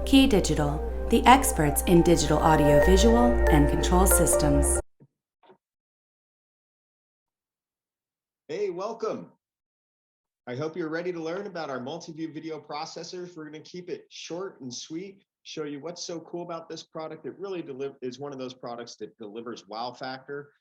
KeyDigital, the experts in digital audio visual and control systems. Hey, welcome. I hope you're ready to learn about our multi-view video processors. We're going to keep it short and sweet, show you what's so cool about this product. It really is one of those products that delivers wow factor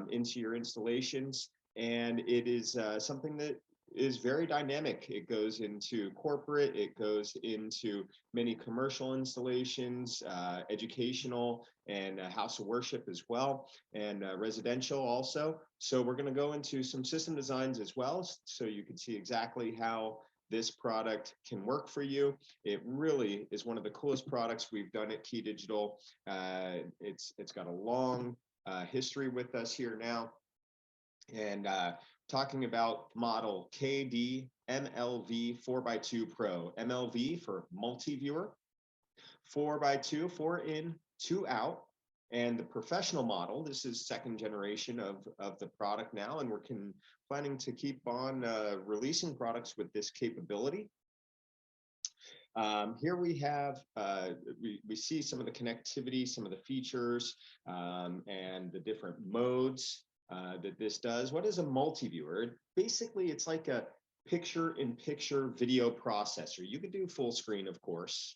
into your installations. And it is something that is very dynamic. It goes into corporate, it goes into many commercial installations, educational, and house of worship as well, and residential also. So we're going to go into some system designs as well, so you can see exactly how this product can work for you. It really is one of the coolest products we've done at KeyDigital. It's got a long history with us here now. And talking about model KD MLV 4x2 Pro. MLV for multi-viewer, 4x2, 4 in, 2 out. And the professional model, this is second generation of the product now, and we're planning to keep on releasing products with this capability. Here we have, we see some of the connectivity, some of the features, and the different modes that this does. What is a multi-viewer? Basically, it's like a picture-in-picture video processor. You could do full screen, of course.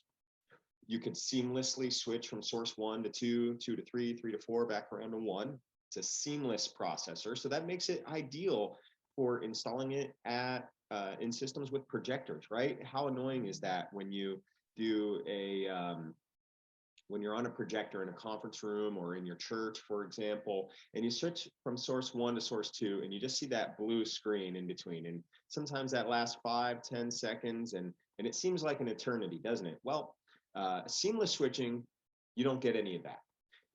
You could seamlessly switch from source 1 to 2, 2 to 3, 3 to 4, back around to 1. It's a seamless processor, so that makes it ideal for installing it at in systems with projectors, right? How annoying is that when you do when you're on a projector in a conference room or in your church, for example, and you switch from source 1 to source 2, and you just see that blue screen in between, and sometimes that lasts 5-10 seconds, and it seems like an eternity, doesn't it? Well, seamless switching, you don't get any of that,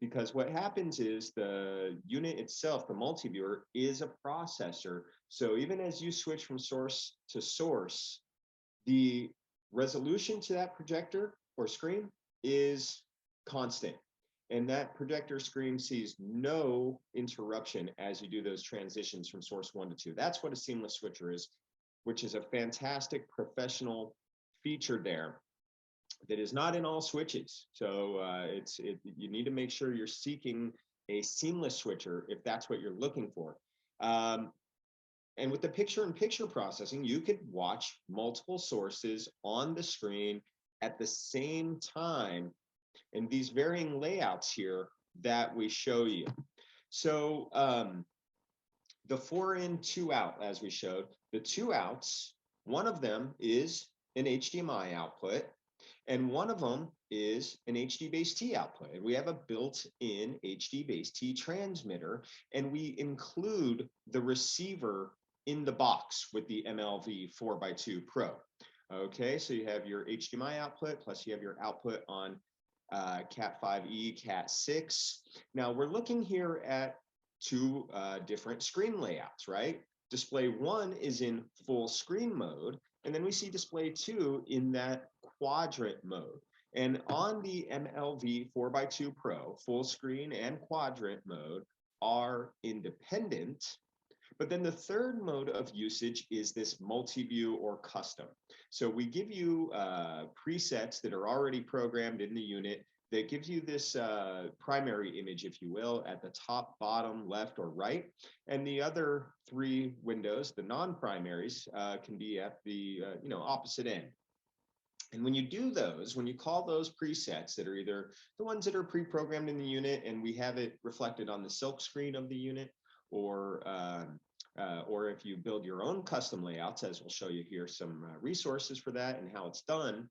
because what happens is the unit itself, the multi-viewer, is a processor. So even as you switch from source to source, the resolution to that projector or screen is constant. And that projector screen sees no interruption as you do those transitions from source 1 to 2. That's what a seamless switcher is, which is a fantastic professional feature there that is not in all switches. So you need to make sure you're seeking a seamless switcher if that's what you're looking for. And with the picture-in-picture processing, you could watch multiple sources on the screen at the same time in these varying layouts here that we show you. So the 4 in, 2 out, as we showed, the 2 outs, one of them is an HDMI output, and one of them is an HD-based-T output. And we have a built-in HD-based-T transmitter, and we include the receiver in the box with the MLV 4x2 Pro. Okay, so you have your HDMI output, plus you have your output on Cat5e, Cat6. Now we're looking here at 2 different screen layouts, right? Display 1 is in full screen mode, and then we see display 2 in that quadrant mode. And on the MLV 4x2 Pro, full screen and quadrant mode are independent. But then the third mode of usage is this multi-view or custom. So we give you presets that are already programmed in the unit that gives you this primary image, if you will, at the top, bottom, left, or right. And the other 3 windows, the non-primaries, can be at the opposite end. And when you do those, when you call those presets that are either the ones that are pre-programmed in the unit and we have it reflected on the silk screen of the unit, or if you build your own custom layouts, as we'll show you here some resources for that and how it's done.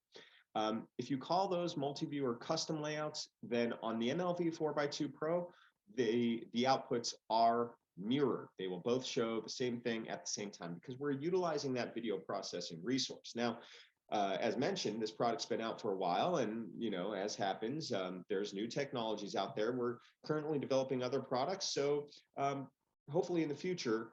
If you call those multi-viewer custom layouts, then on the MLV 4x2 Pro, the outputs are mirrored. They will both show the same thing at the same time because we're utilizing that video processing resource. Now, as mentioned, this product's been out for a while, and as happens, there's new technologies out there. We're currently developing other products, so hopefully in the future,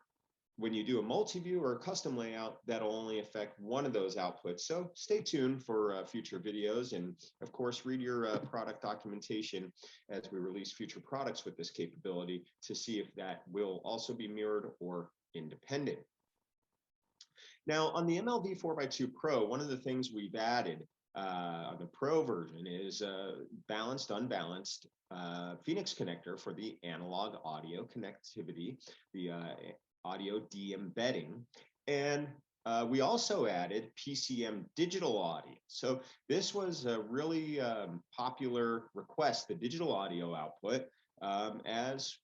when you do a multi-view or a custom layout, that'll only affect one of those outputs. So stay tuned for future videos, and of course, read your product documentation as we release future products with this capability to see if that will also be mirrored or independent. Now, on the MLV 4x2 Pro, one of the things we've added The Pro version is a balanced, unbalanced Phoenix connector for the analog audio connectivity, the audio de-embedding. And we also added PCM digital audio. So this was a really popular request, the digital audio output, as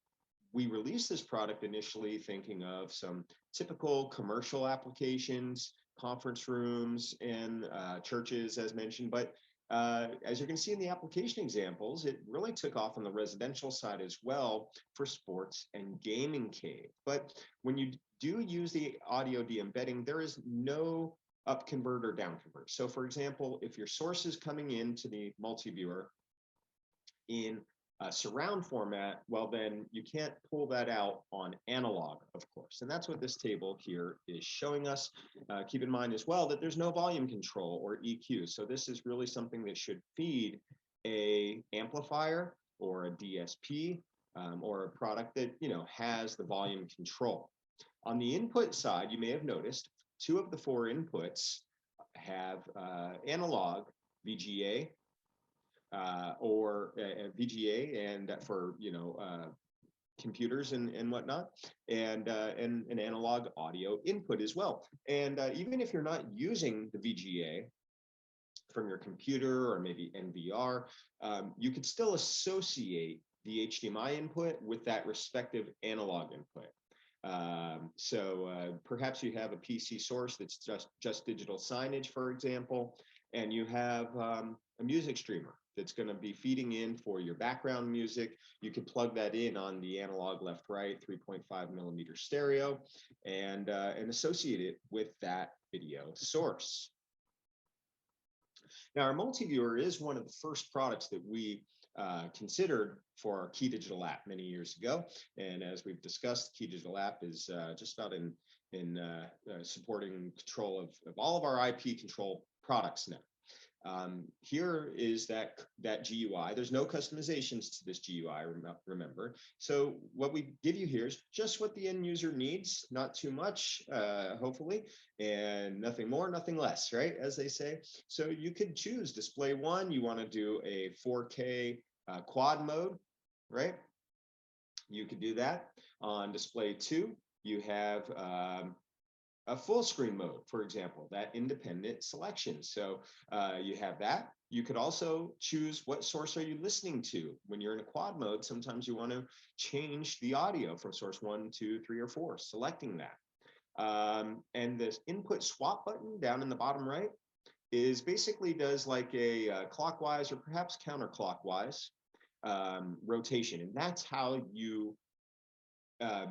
we released this product initially thinking of some typical commercial applications, conference rooms, and churches, as mentioned. But as you can see in the application examples, it really took off on the residential side as well for sports and gaming cave. But when you do use the audio de-embedding, there is no up convert or down convert. So for example, if your source is coming into the multi-viewer in surround format, well, then you can't pull that out on analog, of course. And that's what this table here is showing us. Keep in mind as well that there's no volume control or EQ. So this is really something that should feed a amplifier or a DSP or a product that, you know, has the volume control. On the input side, you may have noticed 2 of the 4 inputs have analog VGA or VGA, and for, you know, computers and whatnot, and an analog audio input as well. And even if you're not using the VGA from your computer or maybe NVR, you could still associate the HDMI input with that respective analog input. So perhaps you have a PC source that's just digital signage, for example, and you have a music streamer that's going to be feeding in for your background music. You could plug that in on the analog left-right 3.5 millimeter stereo and associate it with that video source. Now, our multi-viewer is one of the first products that we considered for our KeyDigital app many years ago. And as we've discussed, KeyDigital app is just about in supporting control of all of our IP control products now. Here is that GUI. There's no customizations to this GUI, remember. So what we give you here is just what the end user needs, not too much, hopefully, and nothing more, nothing less, right, as they say. So you could choose display 1, you want to do a 4K quad mode, right? You could do that. On display 2, you have a full screen mode, for example, that independent selection. So you have that. You could also choose what source are you listening to. When you're in a quad mode, sometimes you want to change the audio from source 1, 2, 3, or 4, selecting that. And this input swap button down in the bottom right is basically does like a clockwise or perhaps counterclockwise rotation. And that's how you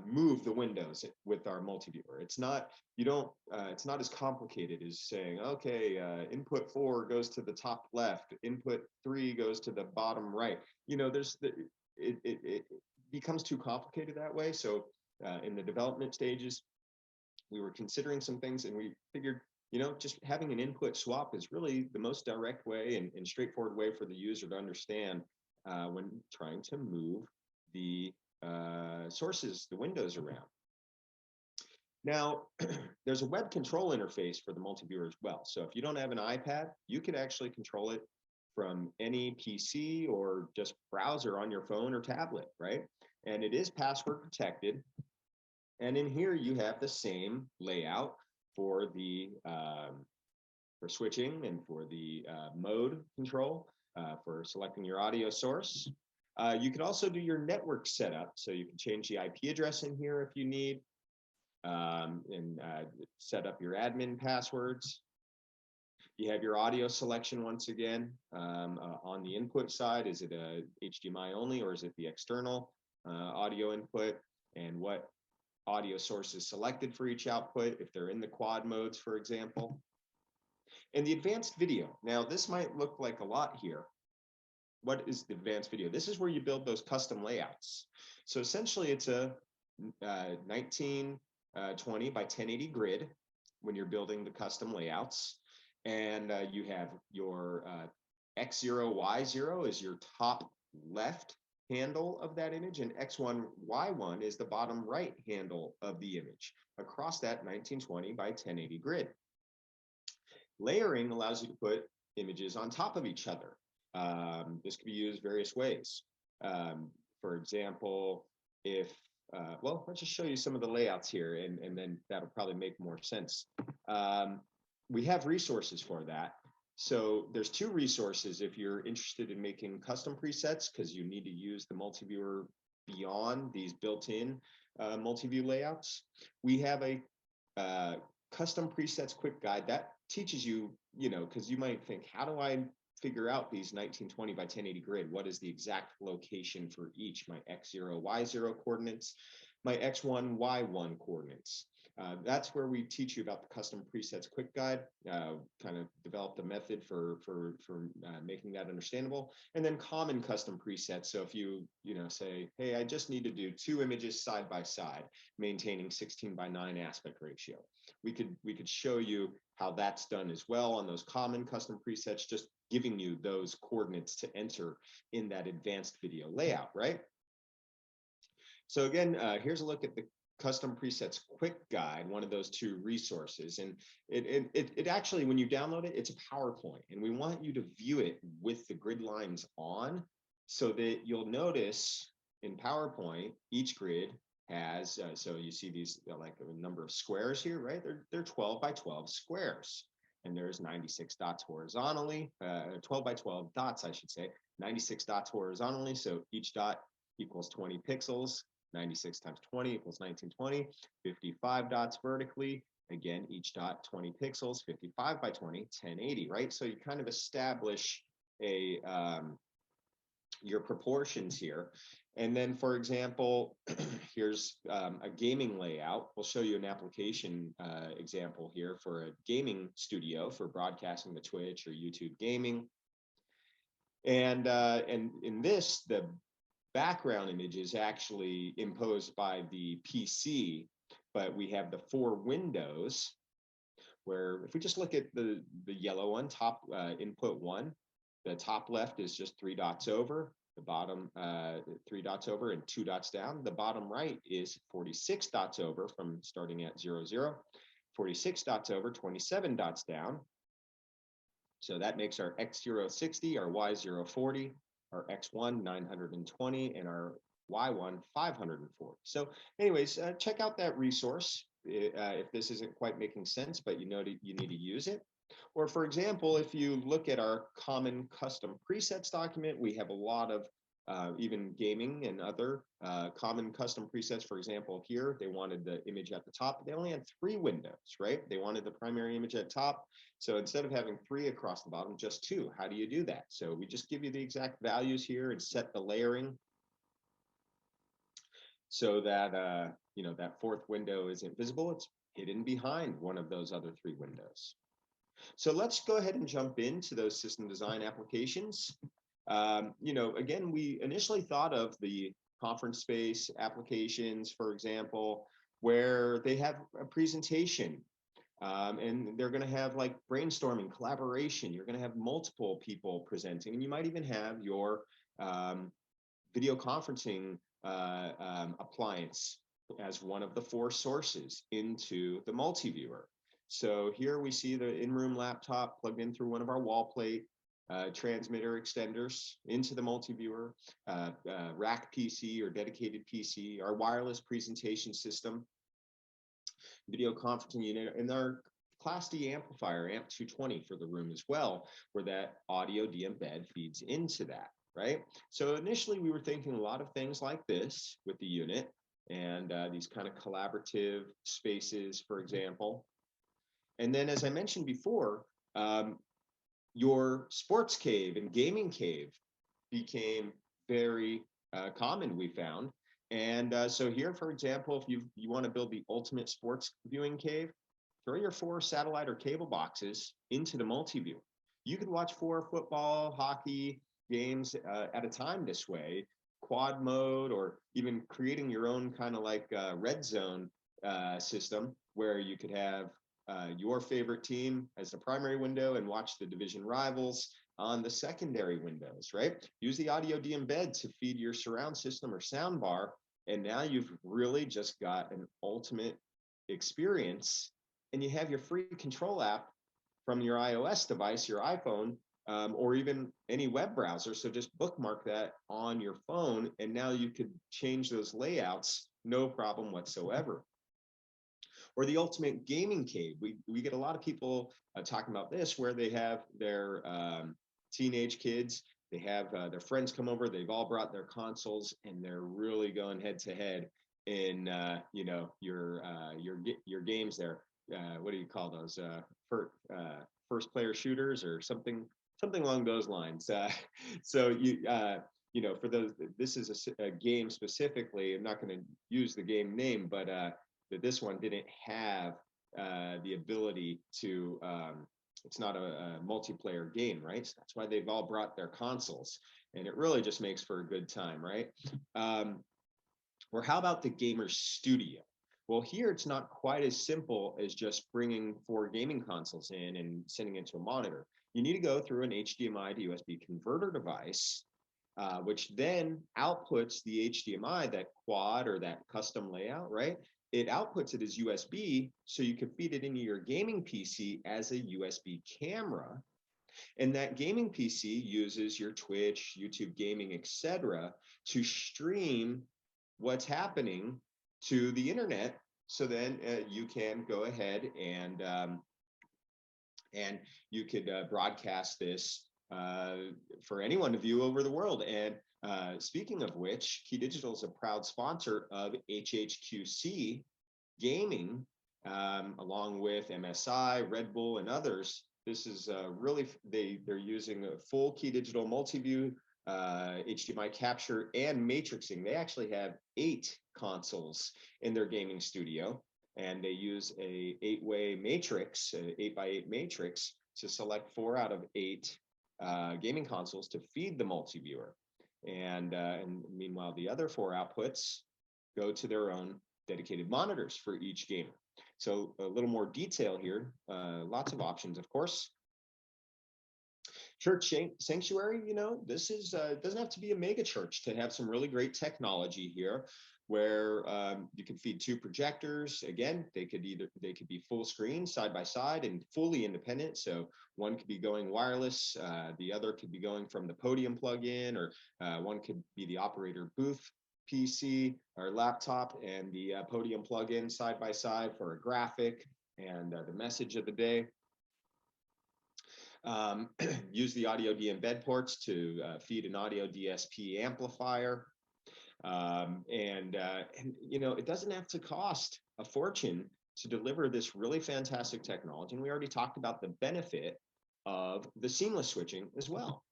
move the windows with our multi-viewer. It's not, it's not as complicated as saying, okay, input 4 goes to the top left, input 3 goes to the bottom right. You know, it becomes too complicated that way. So in the development stages, we were considering some things, and we figured, you know, just having an input swap is really the most direct way and straightforward way for the user to understand when trying to move the sources, the windows around. Now, there's a web control interface for the multi-viewer as well. So if you don't have an iPad, you could actually control it from any PC or just browser on your phone or tablet, right? And it is password protected. And in here, you have the same layout for the for switching and for the mode control for selecting your audio source. You can also do your network setup. So you can change the IP address in here if you need, and set up your admin passwords. You have your audio selection once again. On the input side, is it a HDMI only, or is it the external audio input, and what audio source is selected for each output if they're in the quad modes, for example. And the advanced video. Now, this might look like a lot here. What is the advanced video? This is where you build those custom layouts. So essentially, it's a 1920 by 1080 grid when you're building the custom layouts. And you have your X0, Y0 is your top left handle of that image, and X1, Y1 is the bottom right handle of the image across that 1920 by 1080 grid. Layering allows you to put images on top of each other. This could be used various ways. For example, if, well, let's just show you some of the layouts here, and then that'll probably make more sense. We have resources for that. So there's two resources if you're interested in making custom presets, because you need to use the multi-viewer beyond these built-in multi-view layouts. We have a custom presets quick guide that teaches you, because you might think, how do I figure out these 1920 by 1080 grid? What is the exact location for each? My X0, Y0 coordinates, my X1, Y1 coordinates. That's where we teach you about the custom presets quick guide, kind of developed a method for making that understandable. And then common custom presets. So if you say, hey, I just need to do 2 images side by side, maintaining 16:9 aspect ratio. We could show you how that's done as well on those common custom presets, just giving you those coordinates to enter in that advanced video layout, right? So again, here's a look at the custom presets quick guide, one of those 2 resources. And it actually, when you download it, it's a PowerPoint, and we want you to view it with the grid lines on, so that you'll notice in PowerPoint, each grid has, so you see these like a number of squares here, right? They're 12 by 12 squares. And there's 96 dots horizontally, 12 by 12 dots, I should say, 96 dots horizontally. So each dot equals 20 pixels. 96 times 20 equals 1920, 55 dots vertically. Again, each dot 20 pixels, 55 by 20, 1080, right? So you kind of establish a your proportions here. And then, for example, here's a gaming layout. We'll show you an application example here for a gaming studio for broadcasting to Twitch or YouTube gaming. And in this, the background image is actually imposed by the PC, but we have the 4 windows where if we just look at the yellow one, top input 1, the top left is just 3 dots over, the bottom 3 dots over and 2 dots down. The bottom right is 46 dots over from starting at 0, 0, 46 dots over, 27 dots down. So that makes our X0 60, our Y0 40, our X1 920, and our Y1 540. So anyways, check out that resource if this isn't quite making sense, but you need to use it. Or for example, if you look at our common custom presets document, we have a lot of even gaming and other common custom presets. For example, here, they wanted the image at the top, but they only had 3 windows, right? They wanted the primary image at top. So instead of having 3 across the bottom, just 2. How do you do that? So we just give you the exact values here and set the layering so that, that 4th window isn't visible. It's hidden behind one of those other 3 windows. So let's go ahead and jump into those system design applications. Again, we initially thought of the conference space applications, for example, where they have a presentation and they're going to have like brainstorming, collaboration. You're going to have multiple people presenting, and you might even have your video conferencing appliance as one of the 4 sources into the multi-viewer. So here we see the in-room laptop plugged in through one of our wall plate transmitter extenders into the multi-viewer, rack PC or dedicated PC, our wireless presentation system, video conferencing unit, and our Class D amplifier, amp 220 for the room as well, where that audio De-Embed feeds into that, right? So initially we were thinking a lot of things like this with the unit and these kind of collaborative spaces, for example. And then, as I mentioned before, your sports cave and gaming cave became very common, we found. And so here, for example, if you want to build the ultimate sports viewing cave, throw your 4 satellite or cable boxes into the multi-view. You could watch 4 football, hockey games at a time this way, quad mode, or even creating your own kind of like red zone system where you could have your favorite team as the primary window and watch the division rivals on the secondary windows, right? Use the audio De-Embed to feed your surround system or sound bar, and now you've really just got an ultimate experience, and you have your free control app from your iOS device, your iPhone, or even any web browser. So just bookmark that on your phone, and now you could change those layouts, no problem whatsoever. Or the ultimate gaming cave. We get a lot of people talking about this, where they have their teenage kids, they have their friends come over, they've all brought their consoles, and they're really going head to head in your games there. What do you call those? First player shooters or something along those lines. So for those, this is a game specifically. I'm not going to use the game name, but that this one didn't have the ability to. It's not a multiplayer game, right? So that's why they've all brought their consoles, and it really just makes for a good time, right? Or how about the gamer studio? Well, here it's not quite as simple as just bringing 4 gaming consoles in and sending it to a monitor. You need to go through an HDMI to USB converter device, which then outputs the HDMI, that quad or that custom layout, right? It outputs it as USB, so you can feed it into your gaming PC as a USB camera. And that gaming PC uses your Twitch, YouTube gaming, etc., to stream what's happening to the internet. So then you can go ahead and you could broadcast this for anyone to view over the world. And speaking of which, KeyDigital is a proud sponsor of HHQC Gaming, along with MSI, Red Bull, and others. This is really, they're using a full KeyDigital multi-view HDMI capture and matrixing. They actually have 8 consoles in their gaming studio, and they use a 8-way matrix, 8x8 matrix, to select 4 out of 8 gaming consoles to feed the multi-viewer. And meanwhile, the other 4 outputs go to their own dedicated monitors for each gamer. So a little more detail here, lots of options, of course. Church sanctuary, this is doesn't have to be a mega church to have some really great technology here, where you can feed 2 projectors. Again, they could be full screen, side by side, and fully independent. So one could be going wireless, the other could be going from the podium plug-in, or one could be the operator booth PC or laptop and the podium plug-in side by side for a graphic and the message of the day. Use the audio de-embed ports to feed an audio DSP amplifier. It doesn't have to cost a fortune to deliver this really fantastic technology. And we already talked about the benefit of the seamless switching as well.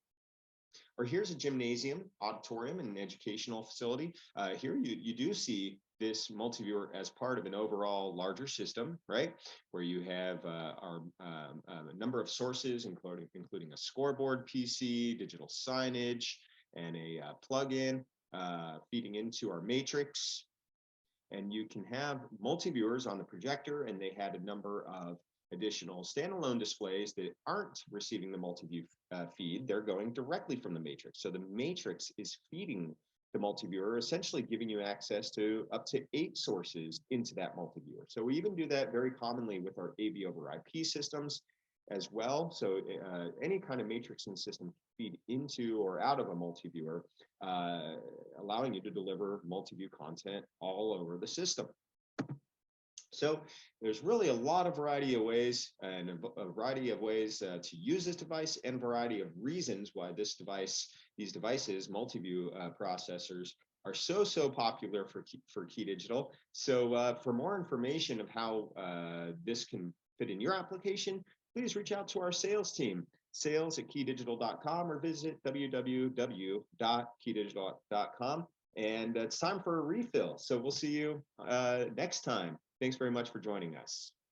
Or here's a gymnasium, auditorium, and an educational facility. Here you do see this multi-viewer as part of an overall larger system, right? Where you have a number of sources, including a scoreboard PC, digital signage, and a plug-in feeding into our matrix. And you can have multi-viewers on the projector, and they had a number of additional standalone displays that aren't receiving the multi-view feed. They're going directly from the matrix. So the matrix is feeding the multi-viewer, essentially giving you access to up to 8 sources into that multi-viewer. So we even do that very commonly with our AV over IP systems as well. So any kind of matrixing system feed into or out of a multi-viewer, allowing you to deliver multi-view content all over the system. So there's really a lot of variety of ways, and a variety of ways to use this device, and variety of reasons why these devices, multi-view processors, are so popular for KeyDigital. So for more information of how this can fit in your application, please reach out to our sales team, sales@keydigital.com, or visit www.keydigital.com. And it's time for a refill. So we'll see you next time. Thanks very much for joining us.